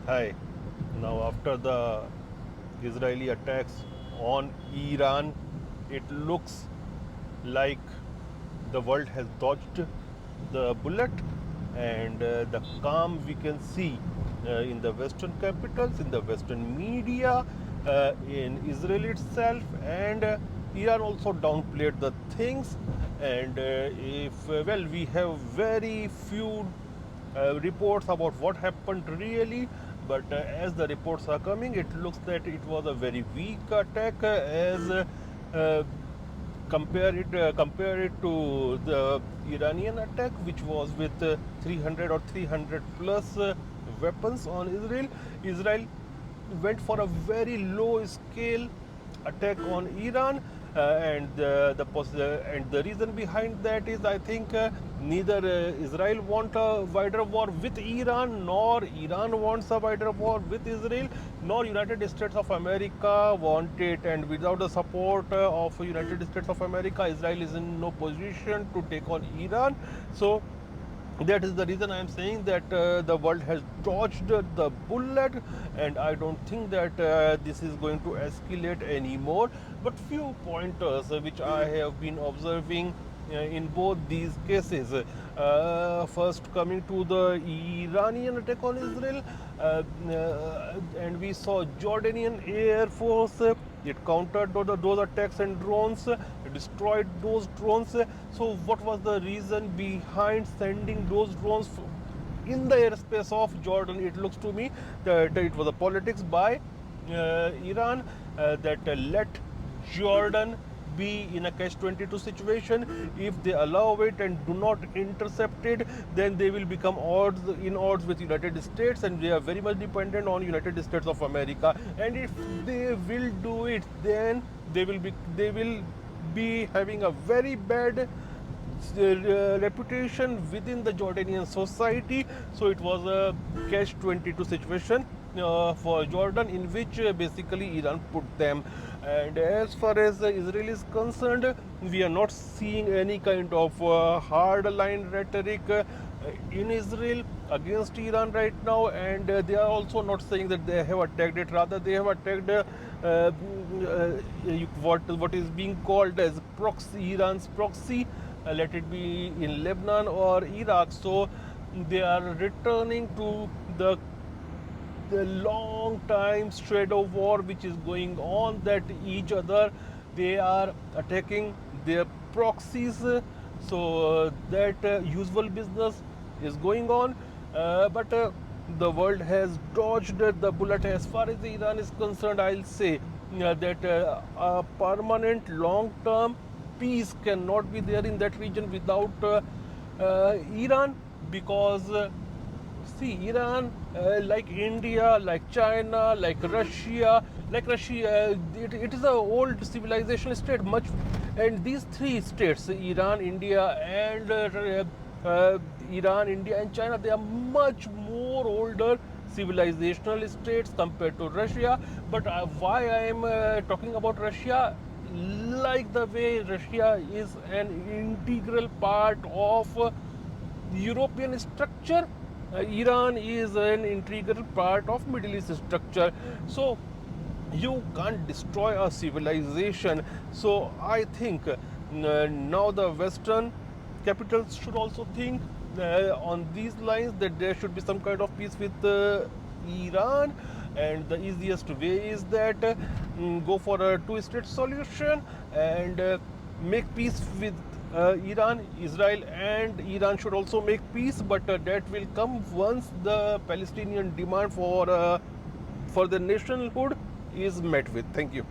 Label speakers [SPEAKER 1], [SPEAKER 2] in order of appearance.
[SPEAKER 1] Hi. Now, after the Israeli attacks on Iran, it looks like the world has dodged the bullet, and the calm we can see in the Western capitals, in the Western media, in Israel itself, and Iran also downplayed the things. And if well, we have very few reports about what happened really, but as the reports are coming, it looks that it was a very weak attack as uh, compare it to the Iranian attack, which was with 300 or 300 plus weapons on Israel. Israel went for a very low scale attack on Iran, and the reason behind that is, I think, neither Israel want a wider war with Iran, nor Iran wants a wider war with Israel, nor United States of America want it. And without the support of United States of America, Israel is in no position to take on Iran. So that is the reason I am saying that the world has dodged the bullet, and I don't think that this is going to escalate anymore. But few pointers which I have been observing in both these cases. First, coming to the Iranian attack on Israel, and we saw Jordanian Air Force. It countered those attacks and drones, destroyed those drones. So, what was the reason behind sending those drones in the airspace of Jordan? It looks to me that it was a politics by Iran that let Jordan be in a catch 22 situation. If they allow it and do not intercept it, then they will become odds with United States, and they are very much dependent on United States of America. And if they will do it, then they will be having a very bad reputation within the Jordanian society. So it was a catch 22 situation for Jordan, in which basically Iran put them. And as far as Israel is concerned, we are not seeing any kind of hard line rhetoric in Israel against Iran right now, and they are also not saying that they have attacked it. Rather, they have attacked what is being called as proxy, Iran's proxy, let it be in Lebanon or Iraq. So they are returning to the long time shadow war which is going on, that each other they are attacking their proxies. So that usual business is going on, but the world has dodged the bullet. As far as Iran is concerned, I'll say that a permanent long term peace cannot be there in that region without Iran, because see, Iran, like India, like China, like Russia, it is an old civilization state, much, and these three states, Iran, India, and Iran, India, and China, they are much more older civilizational states compared to Russia. But why I am talking about Russia? Like the way Russia is an integral part of European structure, Iran is an integral part of Middle East structure. So you can't destroy a civilization. So I think now the Western capitals should also think on these lines, that there should be some kind of peace with Iran, and the easiest way is that go for a two-state solution and make peace with Iran. Israel and Iran should also make peace, but that will come once the Palestinian demand for the nationhood is met with. Thank you.